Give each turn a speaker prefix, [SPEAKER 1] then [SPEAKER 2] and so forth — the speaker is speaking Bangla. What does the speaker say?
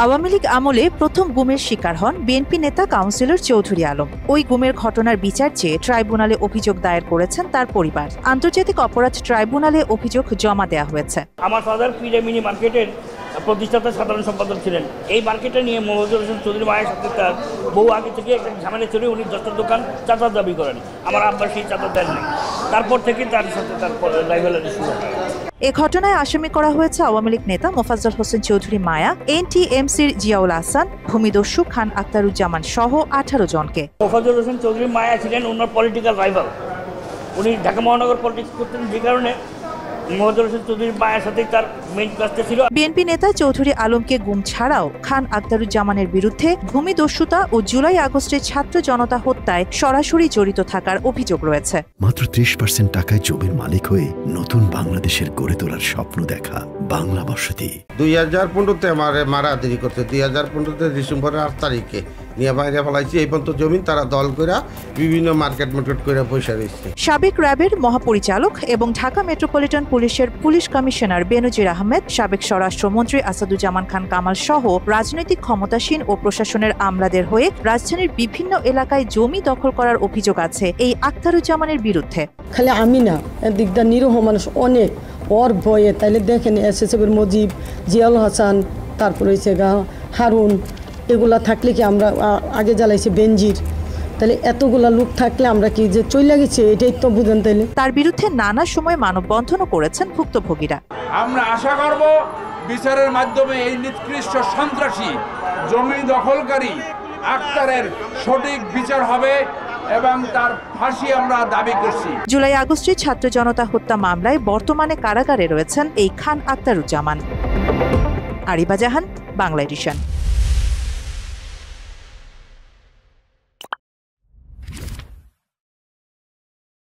[SPEAKER 1] আওয়ামী লীগ আমলে প্রথম গুমের শিকার হন বিএনপি নেতা কাউন্সিলর চৌধুরী আলম। ওই গুমের ঘটনার বিচার চেয়ে ট্রাইব্যুনালে অভিযোগ দায়ের করেছেন তার পরিবার। আন্তর্জাতিক অপরাধ ট্রাইব্যুনালে অভিযোগ জমা দেওয়া হয়েছে।
[SPEAKER 2] আমার ফাদার পিডে মিনি মার্কেটের প্রতিষ্ঠাতা সাধারণ সম্পাদক ছিলেন। এই মার্কেটে নিয়ে মোহাম্মদুর হোসেন চৌধুরী মায়ের সাথে তার বউ আগে থেকে একটা ঝামেলা চলে উনি 10টার দোকান চাঁদার দাবি করেন। আমার আব্বা সেই চাঁদার দেন নাই, তারপর থেকে তার সাথে তার রাইভালরি শুরু হয়।
[SPEAKER 1] এ ঘটনায় আসামি করা হয়েছে আওয়ামী লীগ নেতা মোফাজ্জল হোসেন চৌধুরী মায়া, এনটিএমসির জিয়াউল আহসান, ভূমিদস্যু খান আখতারুজ্জামান সহ 18 জনকে।
[SPEAKER 2] মোফাজ্জল হোসেন চৌধুরী মায়া ছিলেন ওনার পলিটিক্যাল রাইভাল। উনি ঢাকা মহানগর পলিটিক্স করতেন, যে কারণে মোহাম্মদুর হোসেন চৌধুরীর মায়ের সাথেই তার মেইন কাজটা ছিল।
[SPEAKER 1] বিএনপি নেতা চৌধুরী আলমকে গুম ছাড়াও খান আখতারুজ্জামানের বিরুদ্ধে ভূমিদস্যুতা ও জুলাই আগস্টের ছাত্র জনতা হত্যায় সরাসরি জড়িত থাকার অভিযোগ রয়েছে।
[SPEAKER 3] মাত্র 30% টাকায় জমির মালিক হয়ে নতুন বাংলাদেশের গড়ে তোলার স্বপ্ন দেখা বাংলা বসতি।
[SPEAKER 4] 2015-তে মারা দেরি করছে, 2015-তে ডিসেম্বরের 8 তারিখে নিয়ে বাইরে ফেলাইছি। এই পর্যন্ত জমি তারা দল করে বিভিন্ন মার্কেট করে পয়সা দিচ্ছে।
[SPEAKER 1] সাবেক র্যাবের মহাপরিচালক এবং ঢাকা মেট্রোপলিটন পুলিশের পুলিশ কমিশনার বেনজির আহমেদ, সাবেক স্বরাষ্ট্রমন্ত্রী আসাদুজ্জামান খান কামাল সহ রাজনৈতিক ক্ষমতাসীন ও প্রশাসনের আমলাদের হয়ে রাজধানীর বিভিন্ন এলাকায় জমি দখল করার অভিযোগ আছে এই আখতারুজ্জামানের বিরুদ্ধে।
[SPEAKER 5] খালি আমি না, দিকদার নিরীহ মানুষ অনেক ওর ভয়ে। তাইলে দেখেন এসএসএফের মজিব, জিয়াউল হাসান, তারপরে হয়েছে হারুন, এগুলা থাকলে কি আমরা আগে জ্বালাইছে বেনজির, তাহলে এতগুলা লোক থাকলে আমরা কি যে চলে গেছে এটাই তো বুঝেন। তাইলে
[SPEAKER 1] তার বিরুদ্ধে নানা সময় মানববন্ধনও করেছেন ভুক্তভোগীরা।
[SPEAKER 6] আমরা আশা করব বিচারের মাধ্যমে এই নিকৃষ্ট সন্ত্রাসী জমি দখলকারী আক্তারের সঠিক বিচার হবে এবং তার ফাঁসি আমরা দাবি করছি।
[SPEAKER 1] জুলাই আগস্টে ছাত্র জনতা হত্যা মামলায় বর্তমানে কারাগারে রয়েছেন এই খান আখতারুজ্জামান। আরিবা জাহান, বাংলা এডিশন।